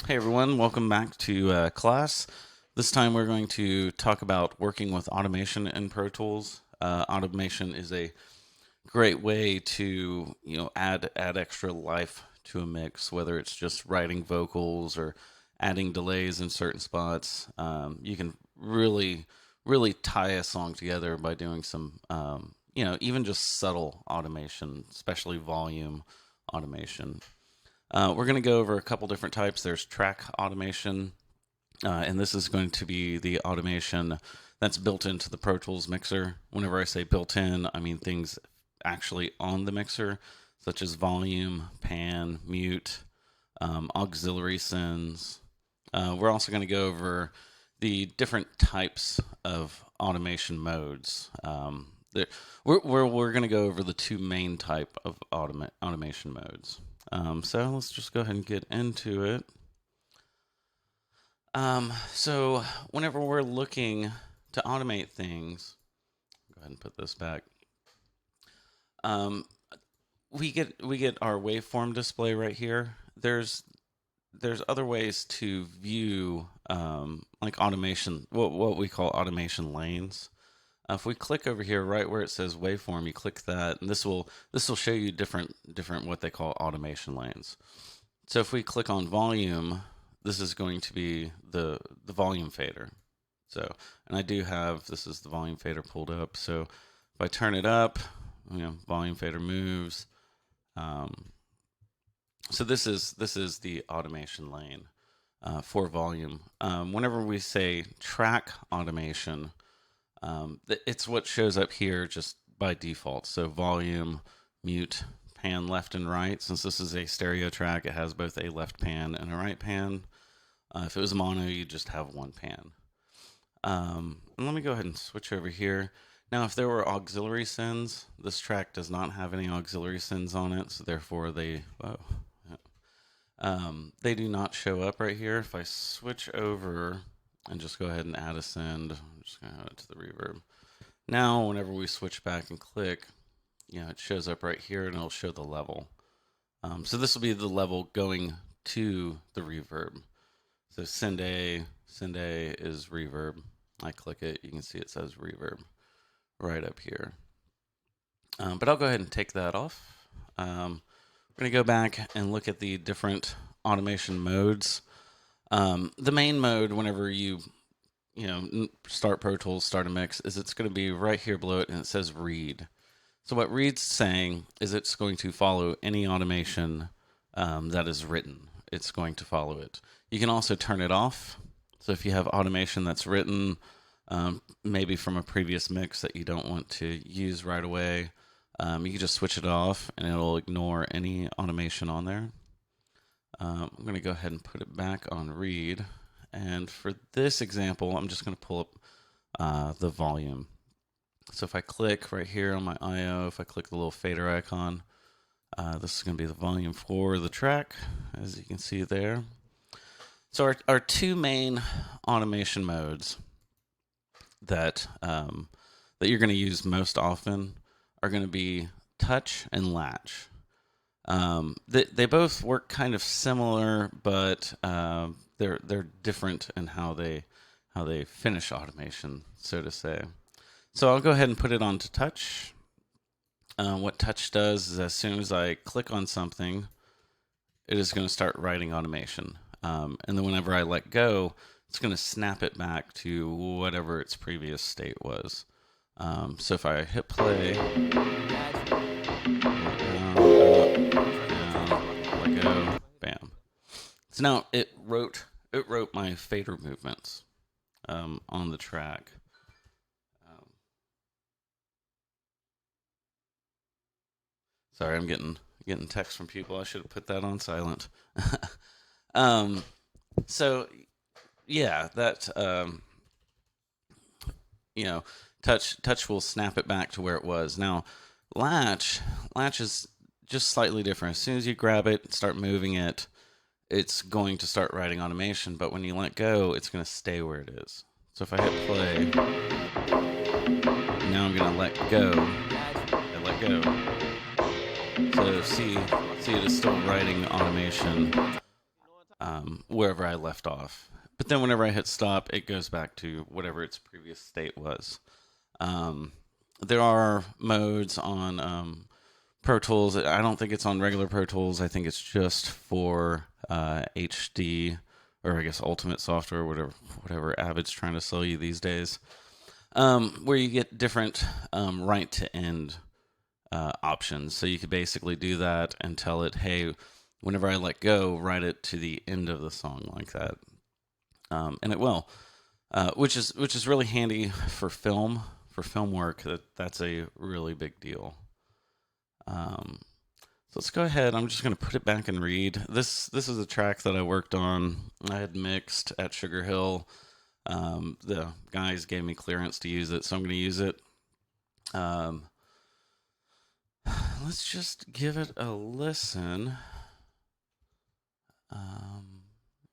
Hey everyone, welcome back to class. This time we're going to talk about working with automation in Pro Tools. Automation is a great way to add extra life to a mix, whether it's just writing vocals or adding delays in certain spots. You can really tie a song together by doing some even just subtle automation, especially volume automation. We're going to go over a couple different types. There's track automation, and this is going to be the automation that's built into the Pro Tools mixer. Whenever I say built in, I mean things actually on the mixer, such as volume, pan, mute, auxiliary sends. We're also going to go over the different types of automation modes. We're going to go over the two main type of automation modes. So let's just go ahead and get into it. So whenever we're looking to automate things, go ahead and put this back. We get our waveform display right here. There's other ways to view like automation, what we call automation lanes. If we click over here, right where it says waveform, you click that, and this will show you different what they call automation lanes. So if we click on volume, this is going to be the volume fader. So, and I do have, this is the volume fader pulled up. So if I turn it up, volume fader moves. So this is the automation lane for volume. Whenever we say track automation, it's what shows up here just by default. So volume, mute, pan left and right. Since this is a stereo track, it has both a left pan and a right pan. If it was mono, you just have one pan. And let me go ahead and switch over here. Now, if there were auxiliary sends, this track does not have any auxiliary sends on it, so therefore they do not show up right here. If I switch over and just go ahead and add a send, I'm just going to add it to the reverb. Now, whenever we switch back and click, it shows up right here and it'll show the level. So this will be the level going to the reverb. So send A is reverb. I click it, you can see it says reverb right up here. But I'll go ahead and take that off. We're going to go back and look at the different automation modes. The main mode, whenever you start Pro Tools, start a mix, is it's going to be right here below it, and it says read. So what read's saying is it's going to follow any automation that is written. It's going to follow it. You can also turn it off. So if you have automation that's written, maybe from a previous mix that you don't want to use right away, you can just switch it off and it'll ignore any automation on there. I'm going to go ahead and put it back on read. And for this example, I'm just going to pull up the volume. So if I click right here on my I/O, if I click the little fader icon, this is going to be the volume for the track, as you can see there. So our two main automation modes that you're going to use most often are going to be touch and latch. They both work kind of similar, but they're different in how they finish automation, so to say. So I'll go ahead and put it onto touch. What touch does is as soon as I click on something, it is going to start writing automation. And then whenever I let go, it's going to snap it back to whatever its previous state was. So if I hit play, let go, bam. So now it wrote my fader movements on the track. Sorry, I'm getting text from people. I should have put that on silent. So yeah, that touch will snap it back to where it was. Now, latch is just slightly different. As soon as you grab it, start moving it, it's going to start writing automation. But when you let go, it's going to stay where it is. So if I hit play, now I'm going to let go. I let go. So see it is still writing automation wherever I left off. But then whenever I hit stop, it goes back to whatever its previous state was. There are modes on Pro Tools. I don't think it's on regular Pro Tools. I think it's just for HD, or I guess Ultimate Software, whatever Avid's trying to sell you these days, where you get different right to end options. So you could basically do that and tell it, hey, whenever I let go, write it to the end of the song like that, and it will, which is really handy for film work. That's a really big deal. So let's go ahead. I'm just going to put it back and read. This is a track that I worked on. I had mixed at Sugar Hill. The guys gave me clearance to use it, so I'm going to use it. Let's just give it a listen.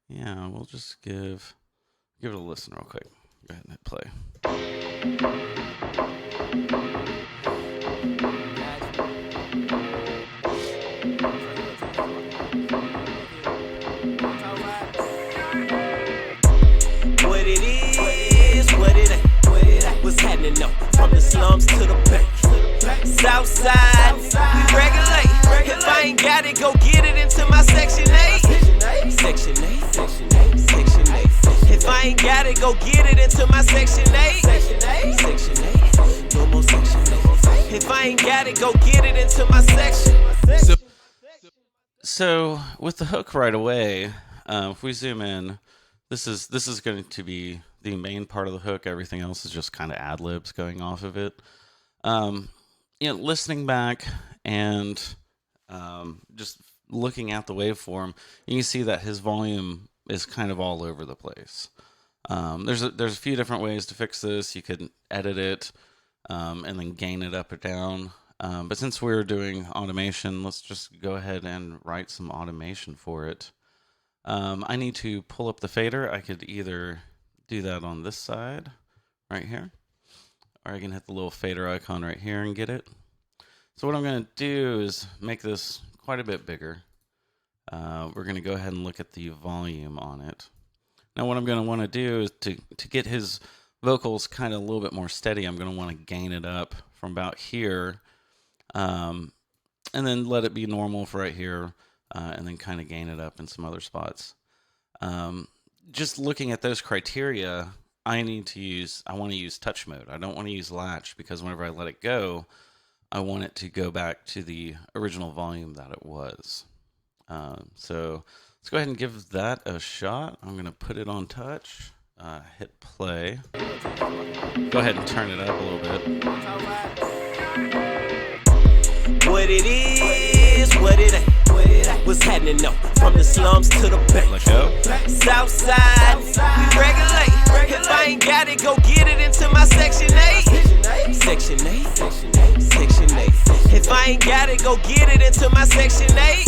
Yeah, we'll just give it a listen real quick. Go ahead and hit play. What it is, what it ain't, what's happening though? From the slums to the bank, south side, we regulate. If I ain't got it, go get it into my section 8. Section 8, section 8. If I ain't got it, go get it into my section 8. Section 8, no more section 8. If I ain't got it, go get it into my section. So with the hook right away, if we zoom in, this is going to be the main part of the hook. Everything else is just kind of ad-libs going off of it. Listening back and just looking at the waveform, you can see that his volume is kind of all over the place. There's a few different ways to fix this. You could edit it and then gain it up or down. But since we're doing automation, let's just go ahead and write some automation for it. I need to pull up the fader. I could either do that on this side right here, or I can hit the little fader icon right here and get it. So what I'm going to do is make this quite a bit bigger. We're going to go ahead and look at the volume on it. Now what I'm going to want to do is to get his vocals kind of a little bit more steady, I'm going to want to gain it up from about here, and then let it be normal for right here, and then kind of gain it up in some other spots. Just looking at those criteria, I want to use touch mode. I don't want to use latch, because whenever I let it go, I want it to go back to the original volume that it was. So let's go ahead and give that a shot. I'm going to put it on touch, hit play. Go ahead and turn it up a little bit. What it is, what it ain't, what's happening though? From the slums to the bank, Let go. south side, we regulate. If I ain't got it, go get it into my section 8. Section 8, section 8. If I ain't got it, go get it into my section 8.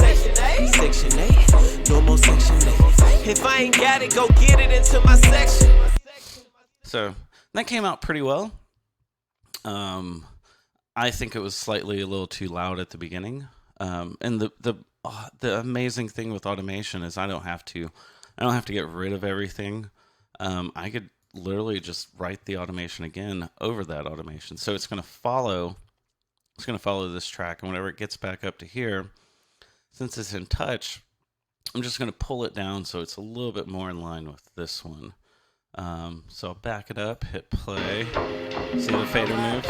Section 8, no more section 8. If I ain't got it, go get it into my section. So that came out pretty well. I think it was slightly a little too loud at the beginning. And the amazing thing with automation is I don't have to get rid of everything. I could literally just write the automation again over that automation. So it's going to follow this track, and whenever it gets back up to here, since it's in touch, I'm just going to pull it down so it's a little bit more in line with this one. So I'll back it up, hit play, see the fader move.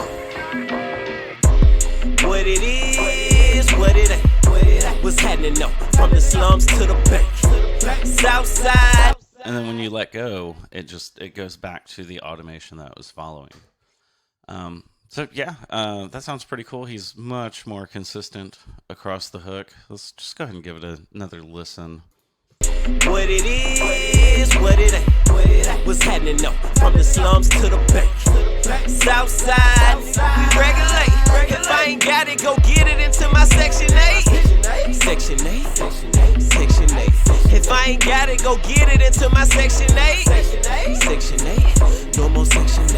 What it is, what it ain't, what's happening though? From the slums to the bank, south side. And then when you let go, it goes back to the automation that was following. So yeah, that sounds pretty cool. He's much more consistent across the hook. Let's just go ahead and give it another listen. What it is, what it ain't, what's happening though? From the slums to the bank, south side, we regulate. If I ain't got it, go get it into my section 8. Section 8, section 8. If I ain't got it, go get it into my section 8. Section 8, no more section 8.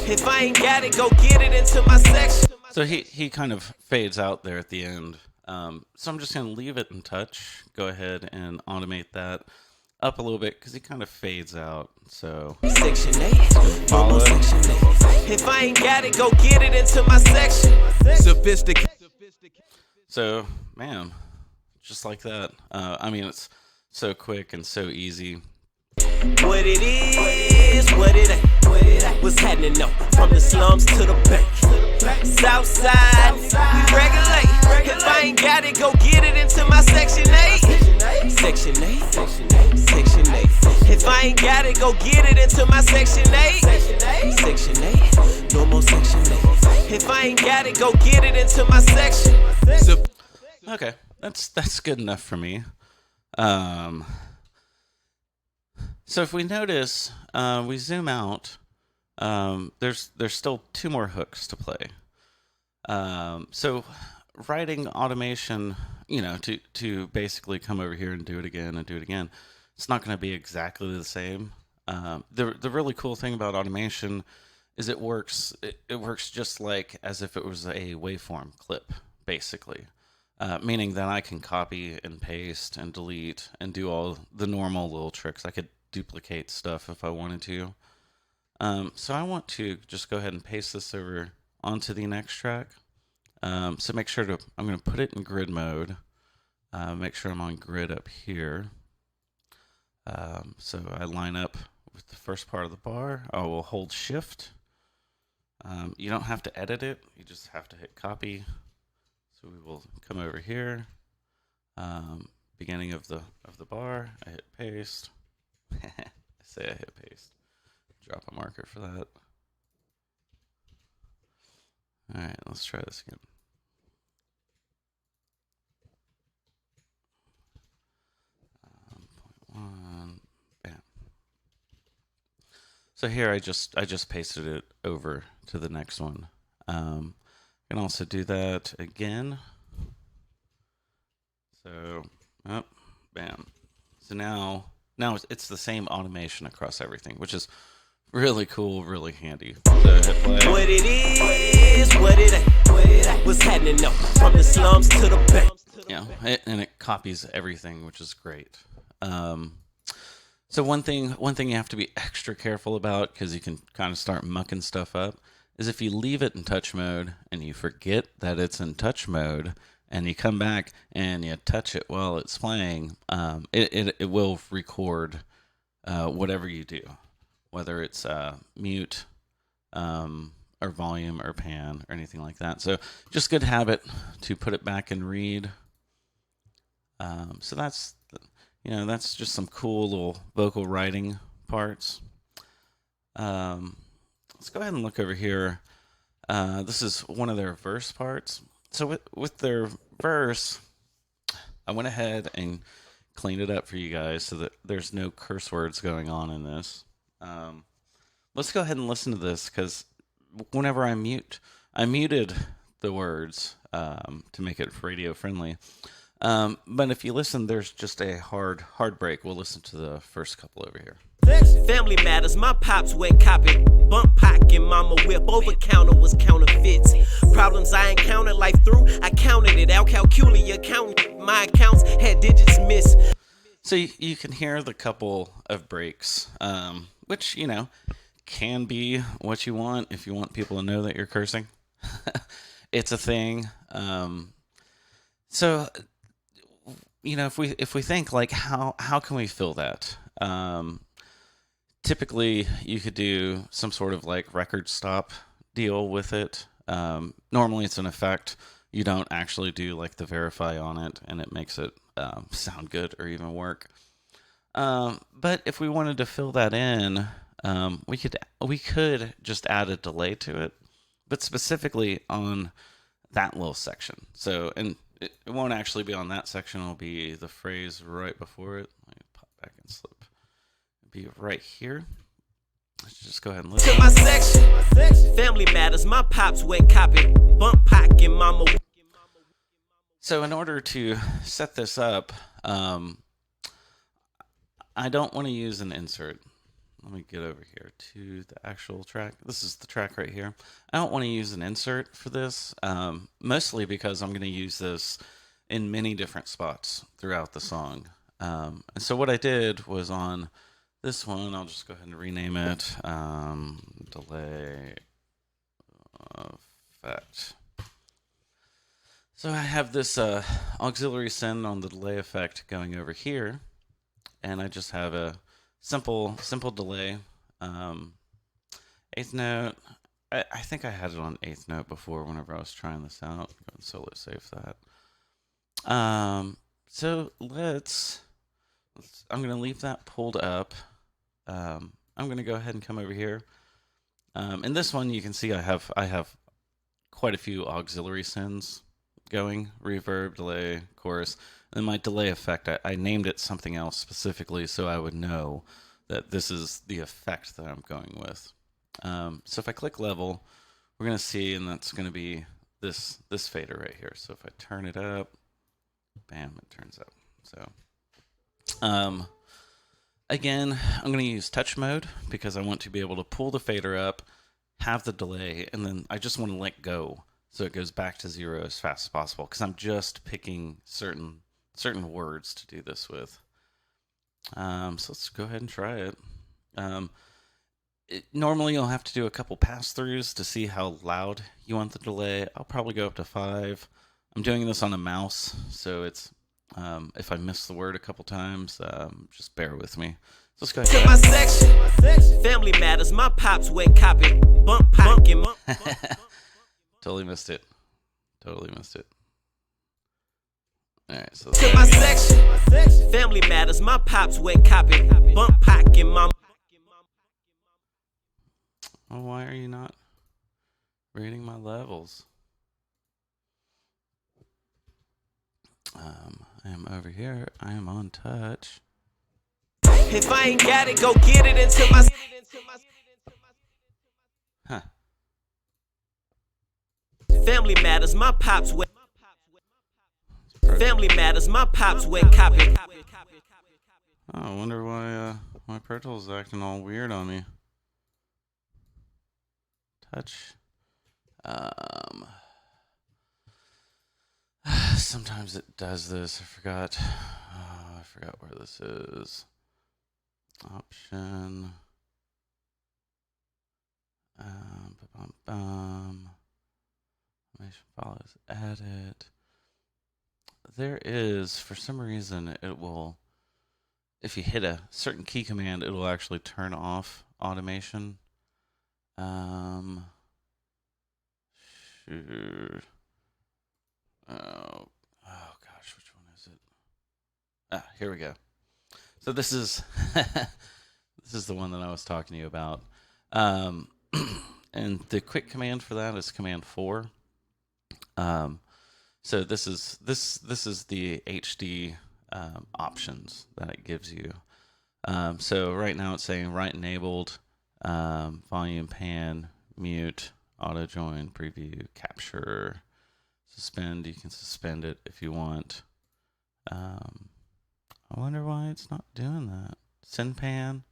If I ain't got it, go get it into my section. So he kind of fades out there at the end. So I'm just going to leave it in touch. Go ahead and automate that. up a little bit because he kind of fades out. So Section 8, no follow more it. Section 8. If I ain't got it, go get it into my section. Sophisticated. So, man, just like that. I mean, it's so quick and so easy. What it is, what it ain't. What's happening though? From the slums to the bank. Southside, we regulate. If I ain't got it, go get it into my Section 8. Section 8, Section 8. If I ain't got it, go get it into my Section 8. Section 8, no more Section 8. If I ain't got it, go get it into my section. Okay, that's good enough for me. So if we notice, we zoom out, there's still 2 more hooks to play. So writing automation, to basically come over here and do it again and do it again, it's not going to be exactly the same. The really cool thing about automation is it works just like as if it was a waveform clip, basically. Meaning that I can copy and paste and delete and do all the normal little tricks. I could duplicate stuff if I wanted to. So I want to just go ahead and paste this over onto the next track. So make sure I'm going to put it in grid mode. Make sure I'm on grid up here. So I line up with the first part of the bar. I will hold shift. You don't have to edit it. You just have to hit copy. So we will come over here. Beginning of the bar. I hit paste. I say I hit paste. Drop a marker for that. All right, let's try this again. Point 1, bam. So here I just pasted it over to the next one. I can also do that again. So, bam. So now it's the same automation across everything, which is really cool, really handy. So hit play. What it is, what it ain't. What's happening though? From the slums to the bank. Yeah, and it copies everything, which is great. So one thing you have to be extra careful about, because you can kind of start mucking stuff up, is if you leave it in touch mode and you forget that it's in touch mode, and you come back and you touch it while it's playing, it will record whatever you do, whether it's mute or volume or pan or anything like that. So just good habit to put it back and read. So that's just some cool little vocal writing parts. Let's go ahead and look over here. This is one of their verse parts. So with their verse, I went ahead and cleaned it up for you guys so that there's no curse words going on in this. Let's go ahead and listen to this, because whenever I muted the words to make it radio friendly. But if you listen, there's just a hard break. We'll listen to the first couple over here. Family matters, my pops went copy. Bump pocket, mama whip, over counter was counterfeits. Problems I encountered life through, I counted it. Al Calculi account, my accounts had digits miss. So you can hear the couple of breaks, which, can be what you want if you want people to know that you're cursing. It's a thing. So, if we think like how can we fill that? Typically, you could do some sort of like record stop deal with it. Normally, it's an effect. You don't actually do like the verify on it, and it makes it sound good or even work. But if we wanted to fill that in, we could just add a delay to it, but specifically on that little section. So, and it won't actually be on that section. It'll be the phrase right before it. Let me pop back and slip. Be right here. Let's just go ahead and listen. To my section, family matters, my pops went copy. Bump pocket, mama. So in order to set this up, I don't want to use an insert. Let me get over here to the actual track. This is the track right here. I don't want to use an insert for this, mostly because I'm going to use this in many different spots throughout the song. And so what I did was on this one, I'll just go ahead and rename it delay effect. So I have this auxiliary send on the delay effect going over here, and I just have a simple delay. Eighth note. I think I had it on eighth note before whenever I was trying this out. Go ahead and solo save that. So I'm going to leave that pulled up. I'm going to go ahead and come over here. In this one, you can see I have quite a few auxiliary sends going: reverb, delay, chorus. And my delay effect, I named it something else specifically so I would know that this is the effect that I'm going with. So if I click level, we're going to see, and that's going to be this fader right here. So if I turn it up, bam, it turns up. So again, I'm going to use touch mode because I want to be able to pull the fader up, have the delay, and then I just want to let go so it goes back to 0 as fast as possible, because I'm just picking certain words to do this with. So let's go ahead and try it. Normally you'll have to do a couple pass-throughs to see how loud you want the delay. I'll probably go up to 5. I'm doing this on a mouse, so it's if I miss the word a couple times, just bear with me. So let's go ahead. To my section, family matters. My pops wet copy, bump packing. Totally missed it. All right, so to my section, family matters. My pops wet copy, bump packing. Mom. Oh, why are you not reading my levels? I am over here. I am on touch. If I ain't got it, go get it into my. Huh. Family matters. My pops wet. Family matters. My pops wet copy. Oh, I wonder why my Pro Tools is acting all weird on me. Touch. Sometimes it does this. I forgot where this is. Option. Animation follows edit. There is, for some reason, it will, if you hit a certain key command, it will actually turn off automation. Shoot. Oh gosh, which one is it? Ah, here we go. So this is this is the one that I was talking to you about. And the quick command for that is command 4. So this is the HD options that it gives you. So right now it's saying write enabled, volume pan, mute, auto join, preview, capture, suspend. You can suspend it if you want. I wonder why it's not doing that. Send pan.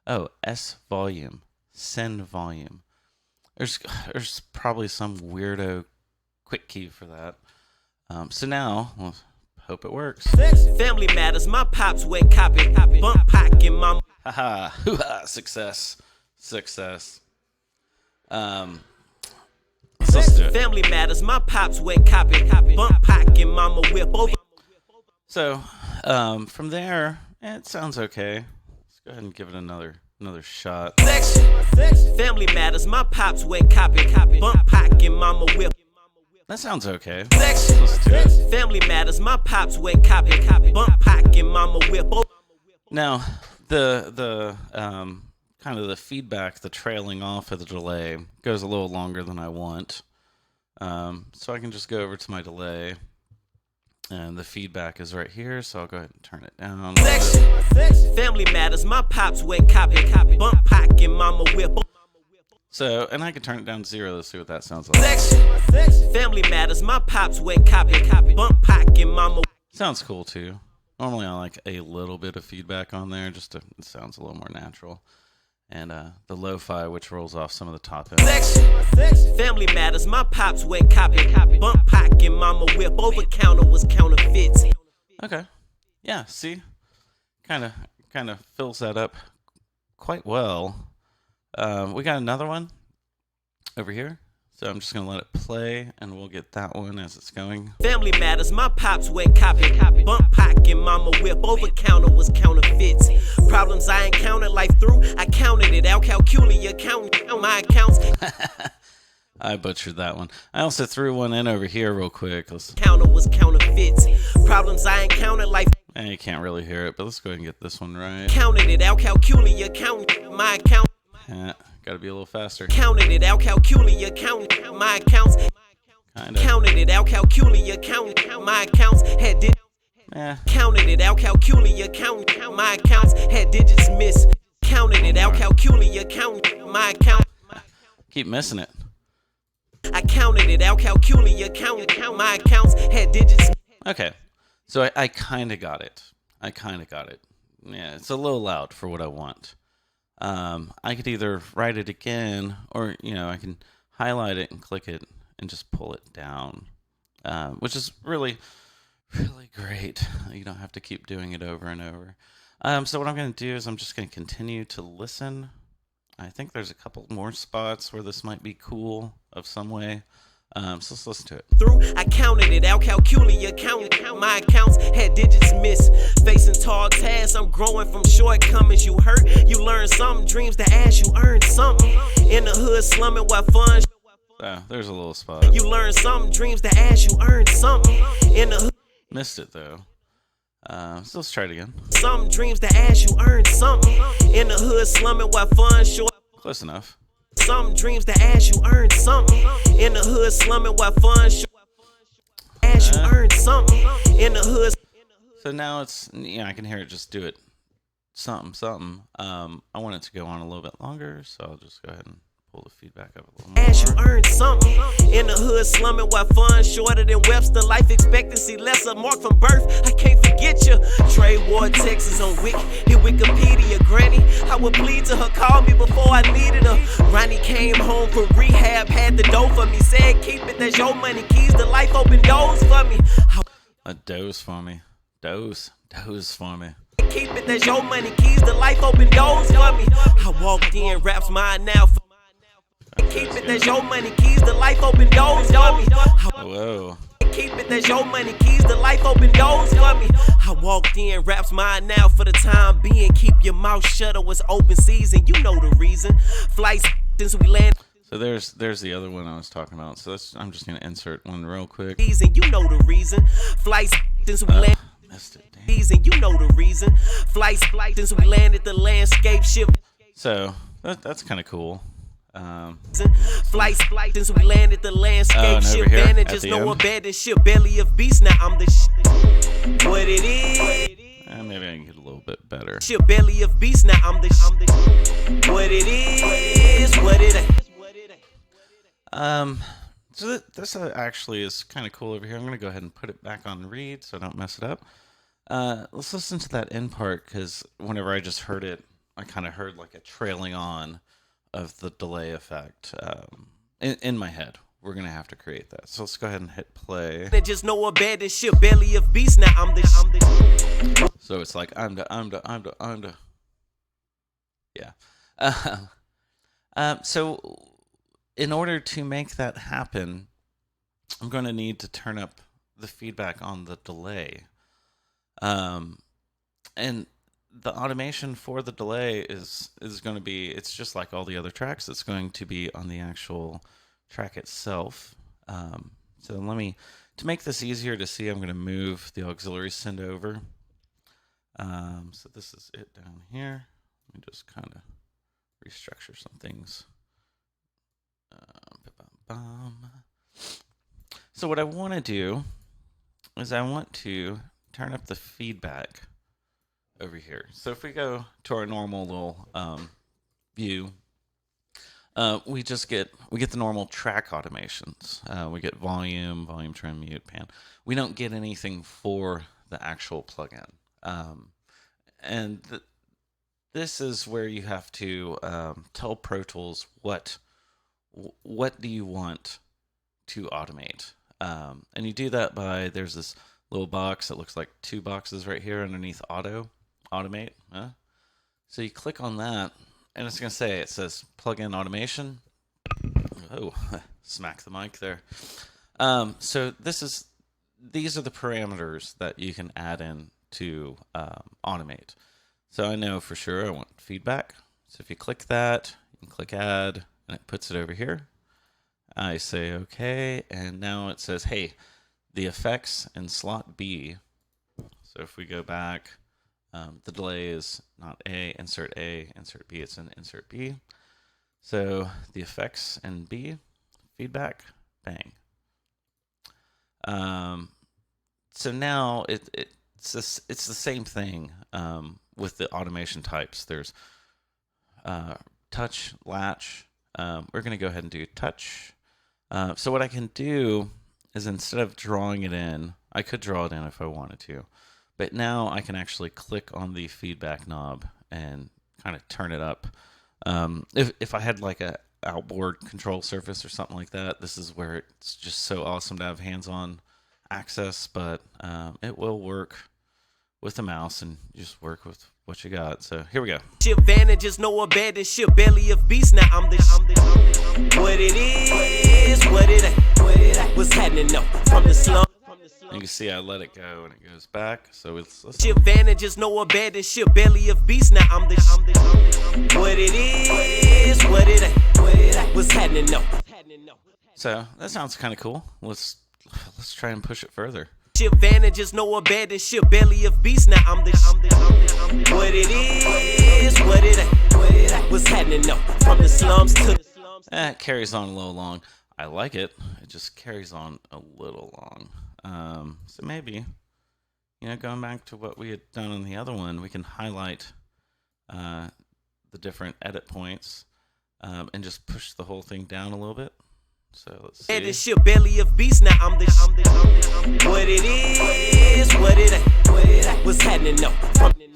Oh, S volume. Send volume. There's probably some weirdo quick key for that. So now, well, hope it works. Family matters. My pops wet copy, bump packing. Mom. Haha, hoo-ha, success. Let's do it. Family matters. My pops wet copy, bump packing. Mama whip over. So, from there, it sounds okay. Let's go ahead and give it another shot. Family matters. My pops wet copy, bump packing. Mama whip. That sounds okay. Let's do it. Family matters. My pops wet copy, bump packing. Mama whip. Now, the kind of the feedback, the trailing off of the delay goes a little longer than I want. So I can just go over to my delay, and the feedback is right here. So I'll go ahead and turn it down. Family matters. My pops wet copy, bump packing. Mama whip. So, and I can turn it down to 0. Let's see what that sounds like. Family matters. My pops wet copy, bump packing. Mama. Sounds cool too. Normally I like a little bit of feedback on there, just to, it sounds a little more natural. And the lo-fi, which rolls off some of the top end. Family matters. My pops wet copy, bump packing. Mama whip. Over counter was counterfeit. Okay. Yeah. See, kind of fills that up quite well. We got another one over here. So I'm just going to let it play, and we'll get that one as it's going. Family matters, my pops went copy. Bump pocket, mama whip, over counter was counterfeits. Problems I encountered life through, I counted it out, calculating counting my accounts. I butchered that one. I also threw one in over here real quick. Counter was counterfeits. Problems I encountered life. You can't really hear it, but let's go ahead and get this one right. Counted it out, calculating counting my account. Yeah, gotta be a little faster. Counted it out, calculating counting my accounts. Kinda. Counted it out, calculating counting my accounts. Had digits. Yeah. Counted it out, calculating counting my accounts. Had digits miss. Counted it out, calculating counting my account. Keep missing it. I counted it out, calculating counting my accounts. Had digits. Okay, so I kind of got it. Yeah, it's a little loud for what I want. I could either write it again, or I can highlight it and click it and just pull it down, which is really, really great. You don't have to keep doing it over and over. So what I'm going to do is I'm just going to continue to listen. I think there's a couple more spots where this might be cool of some way. So let's listen to it. Through, I counted it out, calculating counting my accounts. Had digits miss. Facing tall tasks, I'm growing from shortcomings. You hurt, you learn something. Dreams to ask, you earn something. In the hood, slumming while fun. There's a little spot. You learn something. Dreams to ask, you earn something. In the hood. Missed it though. So let's try it again. Some dreams to ask, you earn something. In the hood, slumming while fun short. Close enough. Some dreams to ask, you earn something. In the hood, slumming while fun short. Ask, you earn something. In the hood. So now it's, I can hear it just do it. Something. I want it to go on a little bit longer, so I'll just go ahead and pull the feedback up a little more. Ask, you earn something. In the hood, slumming while fun shorter than Webster. Life expectancy lesser, mark from birth. I can't forget you. Trade War, Texas on Wick. Hit Wikipedia, granny. I would plead to her, call me before I needed her. Ronnie came home from rehab, had the dough for me. Said, keep it, that's your money. Keys to life, open doors for me. A dose for me. Dose for me. Keep it, that's your money. Keys to life, open doors for me. I walked in, raps mine now. Keep it, that's your money. Keys to life, open doors for me. Whoa. Keep it, that's your money. Keys to life, open doors for me. I walked in, raps mine now for the time being. Keep your mouth shut, it was open season. You know the reason. Flights since we landed. So there's the other one I was talking about. So I'm just gonna insert one real quick. You know the reason. Flights since we landed. Missed it. Damn. You know the reason. Flights since we landed, the landscape shift. So that's kind of cool. Flights since we landed, the landscape shift. Bandages, no abandoned ship. Belly of beast, now I'm the shit. What it is. Maybe I can get a little bit better. Ship belly of beast, now I'm the shit. What it is, what it ain't. So this actually is kind of cool over here. I'm going to go ahead and put it back on read so I don't mess it up. Let's listen to that end part, because whenever I just heard it, I kind of heard like a trailing on of the delay effect in my head. We're going to have to create that. So let's go ahead and hit play. Just no abandoned ship, belly of beast, now I'm the So it's like, I'm the. Yeah. So in order to make that happen, I'm going to need to turn up the feedback on the delay. And the automation for the delay is going to be, it's just like all the other tracks. It's going to be on the actual track itself. So to make this easier to see, I'm going to move the auxiliary send over. So this is it down here. Let me just kind of restructure some things. So what I want to do is I want to turn up the feedback over here. So if we go to our normal little view, we get the normal track automations. We get volume, trim, mute, pan. We don't get anything for the actual plugin. And this is where you have to tell Pro Tools what do you want to automate. And you do that by, there's this little box that looks like two boxes right here underneath auto. automate. So you click on that, and it's going to say, it says plug-in automation. Oh, smack the mic there. So these are the parameters that you can add in to automate. So I know for sure I want feedback. So if you click that, you can click add, and it puts it over here. I say okay, and now it says, hey, the effects in slot B. So if we go back, the delay is not A, insert B, it's in insert B. So the effects in B, feedback, bang. So now it's the same thing with the automation types. There's touch, latch. We're going to go ahead and do touch. So what I can do is, instead of drawing it in, I could draw it in if I wanted to, but now I can actually click on the feedback knob and kind of turn it up. If I had like a outboard control surface or something like that, this is where it's just so awesome to have hands-on access, but it will work with the mouse, and you just work with what you got. So here we go. Advantages, no abandoned shit, belly of beast. Now I'm the what it is, what it ain't, what's happening though from the slum. You can see I let it go and it goes back. So let's advantages, no abandoned shit, belly of beast. Now I'm the what it is, what it ain't, what's happening though. So that sounds kind of cool. Let's try and push it further. Advantages, no abandoned shit, belly of beast. Now I'm the what it is, what it ain't, what's happening though from the slums to the It carries on a little long. I like it. It just carries on a little long. So maybe, going back to what we had done on the other one, we can highlight the different edit points and just push the whole thing down a little bit. So let's see. this shit, belly of beast. Now I'm the what it is, what it ain't, what's happening though.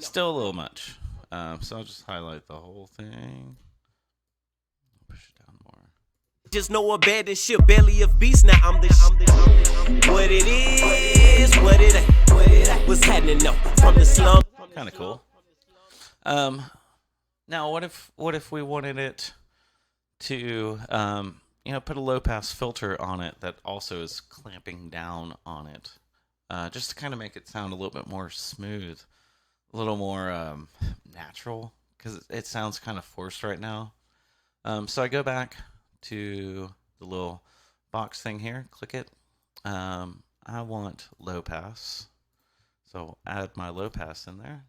Still a little much. So I'll just highlight the whole thing. Push it down more. Just no abandoned shit, belly of beast. Now I'm the what it is, what it ain't, what's happening though from the slum. Kind of cool. Now what if we wanted it to put a low pass filter on it that also is clamping down on it, just to kind of make it sound a little bit more smooth, a little more natural, because it sounds kind of forced right now. So I go back to the little box thing here, click it. I want low pass, so add my low pass in there.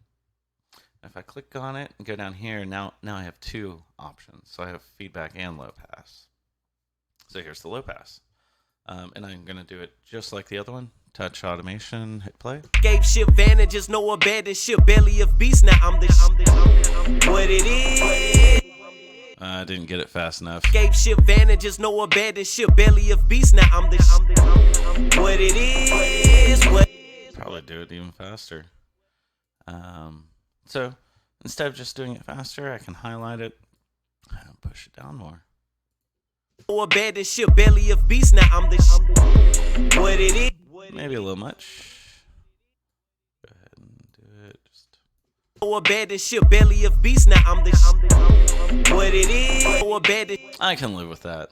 If I click on it and go down here, now I have two options. So I have feedback and low pass. So here's the low pass. And I'm going to do it just like the other one. Touch automation, hit play. Gave shit advantages, no abandoned shit, belly of beast. Now I'm the what it is. I didn't get it fast enough. Gave shit advantages, no abandoned shit, belly of beast. Now I'm the what it is. What probably do it even faster. So instead of just doing it faster, I can highlight it and push it down more. No abandoned shit, belly of beast. Now I'm the what it is. Maybe a little much. Go ahead and do it. Just no abandoned shit, belly of beast. Now I'm the what it is. No abandoned. I can live with that.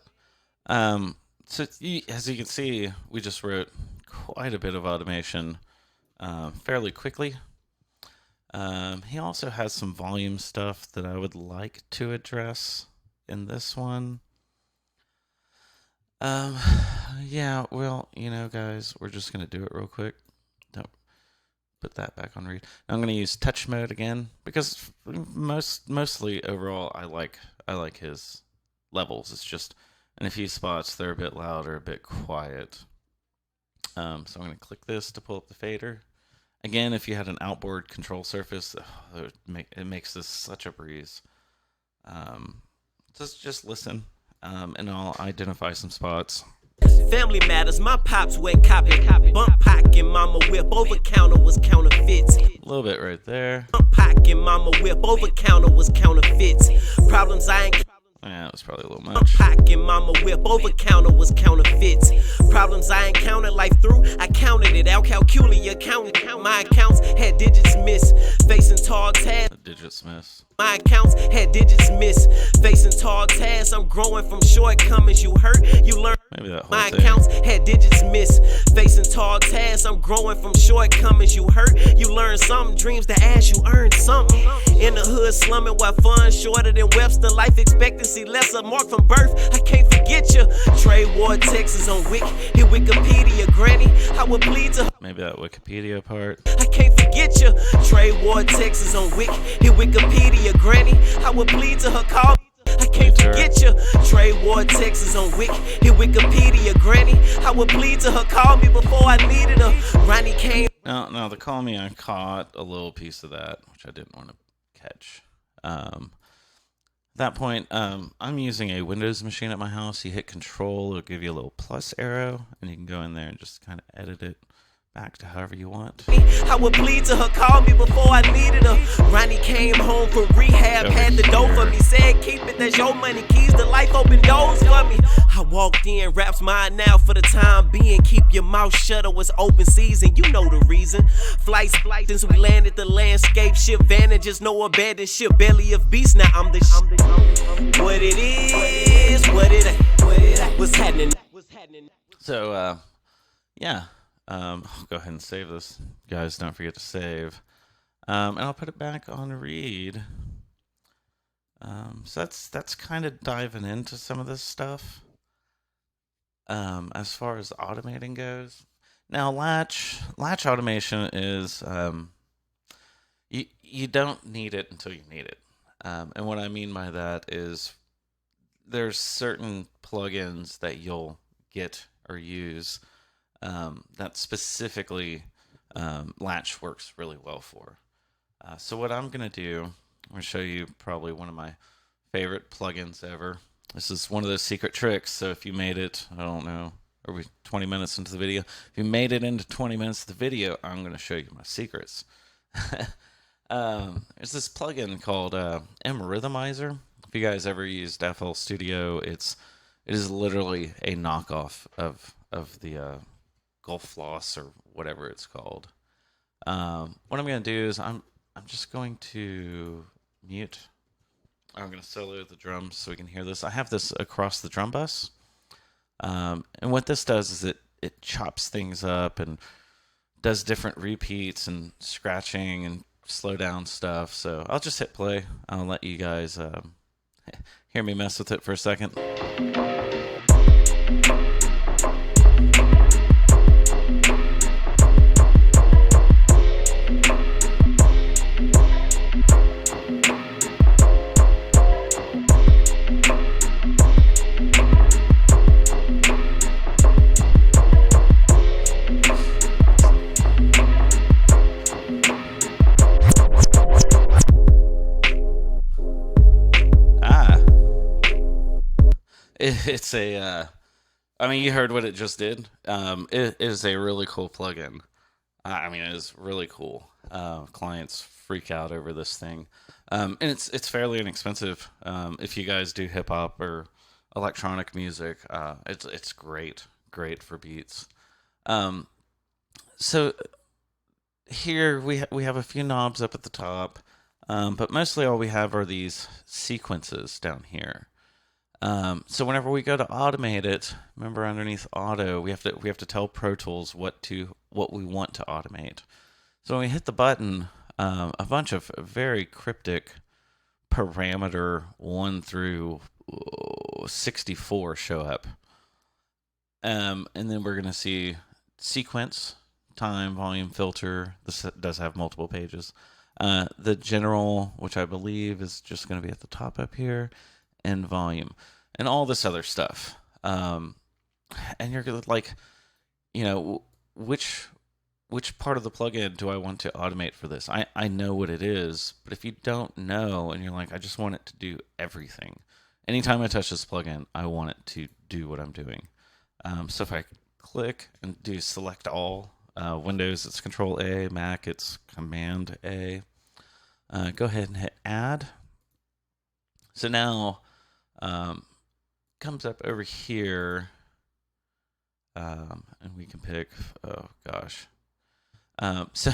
So as you can see, we just wrote quite a bit of automation fairly quickly. He also has some volume stuff that I would like to address in this one. Yeah, well, guys, we're just going to do it real quick. Don't put that back on read. I'm going to use touch mode again because mostly overall I like his levels. It's just in a few spots they're a bit loud or a bit quiet. So I'm going to click this to pull up the fader. Again, if you had an outboard control surface, it makes this such a breeze. Just listen, and I'll identify some spots. Family matters, my pops went copy. Bump pocket, mama whip, over counter was counterfeits. A little bit right there. Bump pocket, mama whip, over counter was counterfeits. Problems I ain't. Yeah, it was probably a little much. Pocket mama whip over counter was counterfeits. Problems I encountered life through, I counted it out. Calculia counted. My accounts had digits miss. Facing tall tasks. The digits miss. My accounts had digits miss. Facing tall tasks. I'm growing from shortcomings. You hurt, you learn. Maybe that whole My thing. accounts had digits miss. Facing tall tasks. I'm growing from shortcomings. You hurt, you learn something. Dreams to ask, you earn something. In the hood slumming while funds shorter than Webster. Life expectancy lesser. Mark from birth. I can't forget you. Trade war Texas on Wick. Hit Wikipedia, granny. I would plead to her. Maybe that Wikipedia part. I can't forget you. Trade war Texas on Wick. Hit Wikipedia, granny. I would plead to her. Call. I can't forget you. Trade war Texas on Wick. Hit Wikipedia, granny. I would plead to her. Call me before I needed her. Ronnie came. No, the call me, I caught a little piece of that, which I didn't want to catch. At that point, I'm using a Windows machine at my house. You hit Control, it'll give you a little plus arrow, and you can go in there and just kind of edit it back to however you want. I would plead to her, call me before I needed her. Ronnie came home from rehab, had the dough for me. Said, keep it, that's your money. Keys to life, open doors for me. I walked in, raps mine now for the time being. Keep your mouth shut or it's open season. You know the reason. Flights, since we landed the landscape. Ship vantages, no abandoned ship. Belly of beast, now I'm the what it is, what it ain't. What's happening? So, yeah. I'll go ahead and save this. Guys, don't forget to save. And I'll put it back on read. So that's kind of diving into some of this stuff. As far as automating goes. Now, latch automation is you don't need it until you need it. And what I mean by that is there's certain plugins that you'll get or use that specifically Latch works really well for. So what I'm going to do, I'm going to show you probably one of my favorite plugins ever. This is one of those secret tricks, so if you made it, I don't know, are we 20 minutes into the video? If you made it into 20 minutes of the video, I'm going to show you my secrets. There's this plugin called M Rhythmizer. If you guys ever used FL Studio, it is literally a knockoff of the Gulf Floss or whatever it's called. What I'm going to do is I'm just going to mute. I'm going to solo the drums so we can hear this. I have this across the drum bus. And what this does is it chops things up and does different repeats and scratching and slow down stuff. So I'll just hit play. I'll let you guys hear me mess with it for a second. It's a, I mean, you heard what it just did. It is a really cool plugin. I mean, it is really cool. Clients freak out over this thing. And it's fairly inexpensive. If you guys do hip hop or electronic music, it's great for beats. So here we have a few knobs up at the top, but mostly all we have are these sequences down here. So whenever we go to automate it, remember underneath auto, we have to tell Pro Tools what we want to automate. So when we hit the button, a bunch of very cryptic parameter 1 through 64 show up. And then we're going to see sequence, time, volume, filter. This does have multiple pages. The general, which I believe is just going to be at the top up here, and volume, and all this other stuff. And you're like, you know, which part of the plugin do I want to automate for this? I know what it is, but if you don't know and you're like, I just want it to do everything. Anytime I touch this plugin, I want it to do what I'm doing. So if I click and do select all, Windows it's Control A, Mac it's Command A. Go ahead and hit add. So now Comes up over here, and we can pick. Oh gosh. So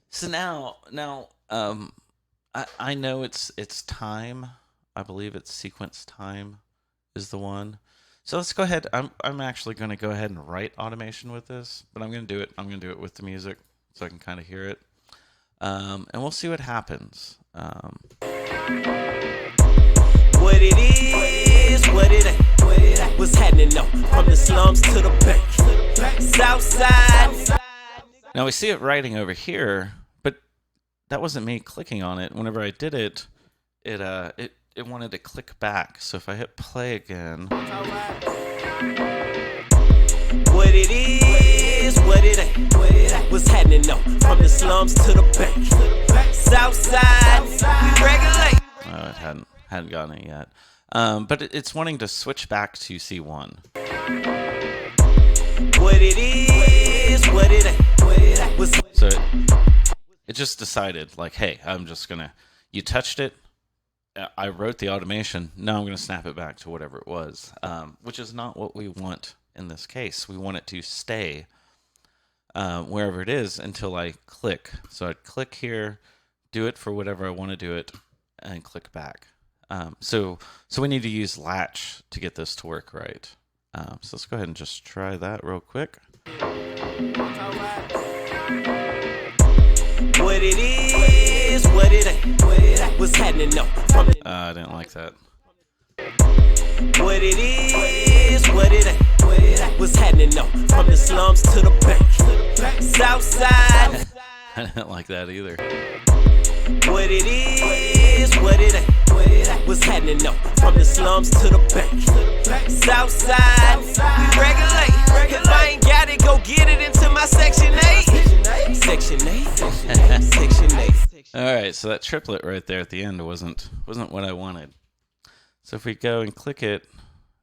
so now I know it's time. I believe it's sequence time is the one. So let's go ahead. I'm actually going to go ahead and write automation with this, but I'm going to do it. I'm going to do it with the music so I can kind of hear it, and we'll see what happens. What it is, what it ain't. What's happening though? From the slums to the bank. South side. Now we see it writing over here, but that wasn't me clicking on it. Whenever I did it, it wanted to click back. So if I hit play again, what it is, what it ain't. What's happening though? From the slums to the bank. South side, we regulate. it hadn't gotten it yet. But it's wanting to switch back to C1. What it is, what it ain't. So it just decided, like, hey, I'm just gonna. You touched it. I wrote the automation. Now I'm gonna snap it back to whatever it was, which is not what we want in this case. We want it to stay wherever it is until I click. So I'd click here, do it for whatever I want to do it, and click back. So we need to use latch to get this to work right. So let's go ahead and just try that real quick. What it is, what it ain't. What's happening though? I didn't like that. What it is, what it ain't. What's happening though? From the slums to the bank. South side. I didn't like that either. What it is, what it ain't. What's happening though? From the slums to the bank. South side. We regulate. If I ain't got it, go get it into my section 8. Section 8. Section 8. All right, so that triplet right there at the end wasn't what I wanted. So if we go and click it,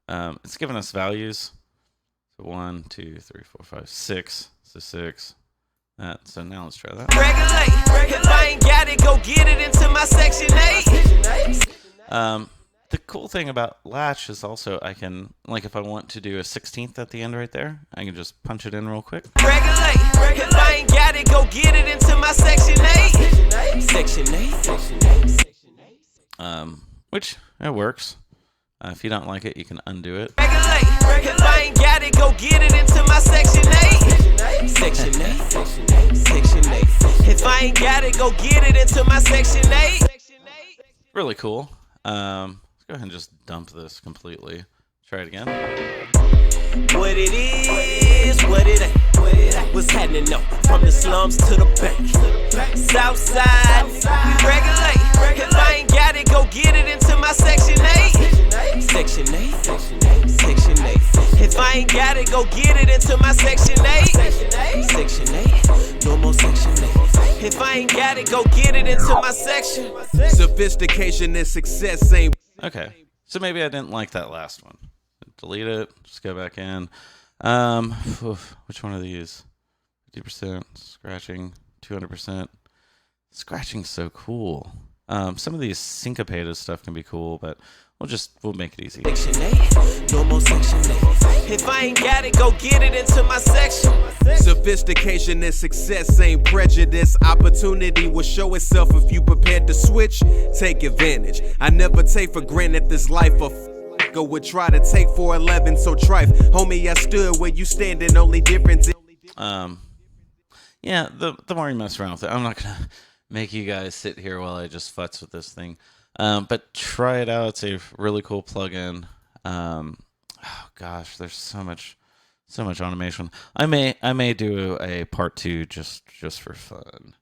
it's giving us values. So 1, 2, 3, 4, 5, 6. So 6. So now let's try that. Regulate. If I ain't got it, go get it into my section 8. The cool thing about latch is also I can, like, if I want to do a 16th at the end right there, I can just punch it in real quick. Regulate. If I ain't got it, go get it into my section 8. Section 8. Which it works. If you don't like it, you can undo it. Regulate. If I ain't got it, go get it into my section 8. Section 8. Section 8. If I ain't got it, go get it into my section 8. Really cool. Let's go ahead and just dump this completely. Try it again. What it is, what it ain't. What's happening though? From the slums to the bank. South side. We regulate. If I ain't got it, go get it into my section 8. Section 8. Section 8. If I ain't got it, go get it into my section 8. Section 8. No more section 8. If I ain't got it, go get it into my section. Sophistication and success ain't. Okay, so maybe I didn't like that last one. Delete it. Just go back in. Which one of these? 50% scratching, 200%. Scratching's so cool. Some of these syncopated stuff can be cool, but we'll make it easy. Section 8, no more section 8. If I ain't got it, go get it into my section. Sophistication and success ain't prejudice. Opportunity will show itself if you prepared to switch. Take advantage. I never take for granted this life of would try to take 411, so trife. Homie, I stood where you standing, only difference. Yeah, the more you mess around with it, I'm not gonna make you guys sit here while I just futz with this thing. But try it out. It's a really cool plugin. Oh gosh, there's so much automation. I may do a part 2 just for fun.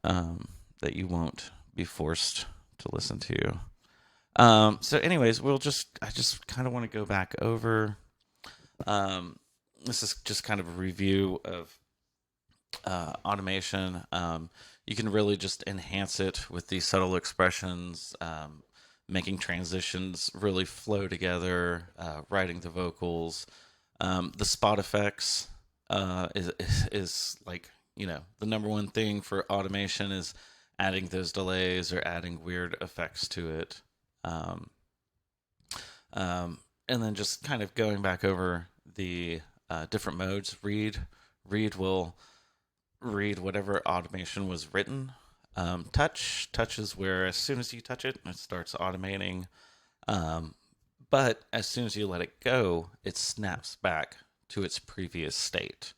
That you won't be forced to listen to. So anyways, I just kind of want to go back over. This is just kind of a review of automation. You can really just enhance it with these subtle expressions, making transitions really flow together, writing the vocals. The spot effects is like, the number one thing for automation is adding those delays or adding weird effects to it. And then just kind of going back over the different modes. Read will read whatever automation was written. Touch is where as soon as you touch it, it starts automating. Um, but as soon as you let it go, it snaps back to its previous state,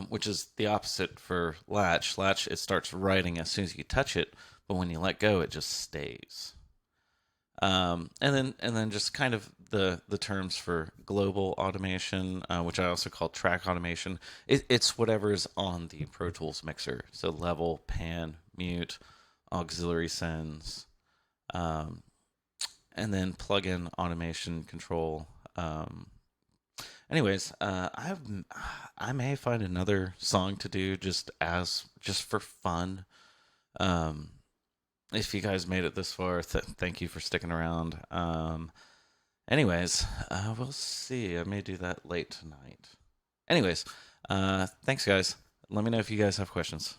which is the opposite for latch. Latch, it starts writing as soon as you touch it, but when you let go, it just stays. And then just kind of the terms for global automation, which I also call track automation. It's whatever is on the Pro Tools mixer. So level, pan, mute, auxiliary sends, um, and then plugin automation control. Anyways, I may find another song to do just for fun. Um, if you guys made it this far, thank you for sticking around. Anyways, we'll see. I may do that late tonight. Anyways, thanks, guys. Let me know if you guys have questions.